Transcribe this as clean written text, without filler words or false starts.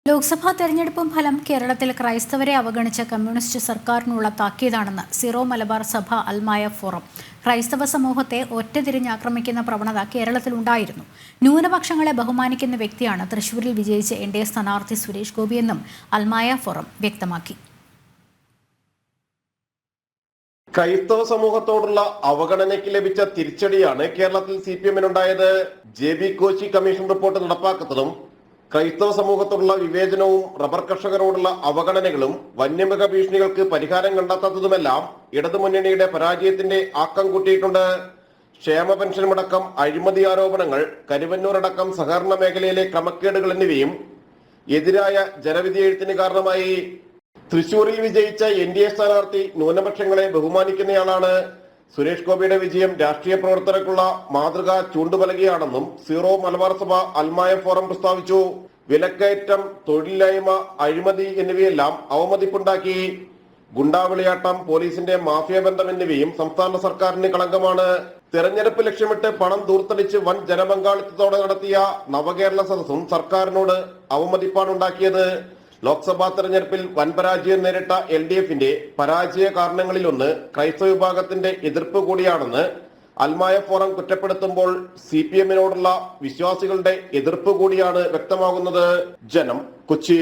ലോക്സഭാ തെരഞ്ഞെടുപ്പും ഫലം കേരളത്തിൽ ക്രൈസ്തവരെ അവഗണിച്ച കമ്മ്യൂണിസ്റ്റ് സർക്കാരിനുള്ള താക്കീതാണെന്ന് സീറോ മലബാർ സഭ അൽമായ ഫോറം. ക്രൈസ്തവ സമൂഹത്തെ ഒറ്റതിരിഞ്ഞാക്രമിക്കുന്ന പ്രവണത കേരളത്തിലുണ്ടായിരുന്നു. ന്യൂനപക്ഷങ്ങളെ ബഹുമാനിക്കുന്ന വ്യക്തിയാണ് തൃശൂരിൽ വിജയിച്ച എൻഡിഎ സ്ഥാനാർത്ഥി സുരേഷ് ഗോപിയെന്നും അൽമായ ഫോറം വ്യക്തമാക്കി. ക്രൈസ്തവ സമൂഹത്തോടുള്ള അവഗണനയ്ക്ക് ലഭിച്ച തിരിച്ചടിയാണ് കേരളത്തിൽ CPM-നുണ്ടായത്. JB കോശി കമ്മീഷൻ റിപ്പോർട്ട് നടപ്പാക്കുന്നതും ക്രൈസ്തവ സമൂഹത്തോടുള്ള വിവേചനവും റബ്ബർ കർഷകരോടുള്ള അവഗണനകളും വന്യമൃഗ ഭീഷണികൾക്ക് പരിഹാരം കണ്ടെത്താത്തതുമെല്ലാം ഇടതുമുന്നണിയുടെ പരാജയത്തിന്റെ ആക്കം കൂട്ടിയിട്ടുണ്ട്. ക്ഷേമ പെൻഷനുമടക്കം അഴിമതി ആരോപണങ്ങൾ, കരുവന്നൂരടക്കം സഹകരണ മേഖലയിലെ ക്രമക്കേടുകൾ എന്നിവയും എതിരായ ജനവിധി എഴുത്തിന് കാരണമായി. തൃശൂരിൽ വിജയിച്ച NDA സ്ഥാനാർത്ഥി ന്യൂനപക്ഷങ്ങളെ ബഹുമാനിക്കുന്നയാളാണ്. സുരേഷ് ഗോപിയുടെ വിജയം രാഷ്ട്രീയ പ്രവർത്തകർക്കുള്ള മാതൃക ചൂണ്ടുപലകയാണെന്നും സീറോ മലബാർ സഭ അൽമായ ഫോറം പ്രസ്താവിച്ചു. വിലക്കയറ്റം, തൊഴിലില്ലായ്മ, അഴിമതി എന്നിവയെല്ലാം അവമതിപ്പുണ്ടാക്കി. ഗുണ്ടാവിളിയാട്ടം, പോലീസിന്റെ മാഫിയ ബന്ധം എന്നിവയും സംസ്ഥാന സർക്കാരിന് കളങ്കമാണ്. തെരഞ്ഞെടുപ്പ് ലക്ഷ്യമിട്ട് പണം ദൂർത്തടിച്ച് വൻ ജനപങ്കാളിത്തത്തോടെ നടത്തിയ നവകേരള സദസ്സും സർക്കാരിനോട് അവമതിപ്പാണുണ്ടാക്കിയത്. ലോക്സഭാ തെരഞ്ഞെടുപ്പിൽ വൻ പരാജയം നേരിട്ട LDF-ന്റെ പരാജയ കാരണങ്ങളിലൊന്ന് ക്രൈസ്തവ വിഭാഗത്തിന്റെ എതിർപ്പ് കൂടിയാണെന്ന് അൽമായ ഫോറം കുറ്റപ്പെടുത്തുമ്പോൾ CPM-നോടുള്ള വിശ്വാസികളുടെ എതിർപ്പ് കൂടിയാണ് വ്യക്തമാകുന്നത്. ജനം, കൊച്ചി.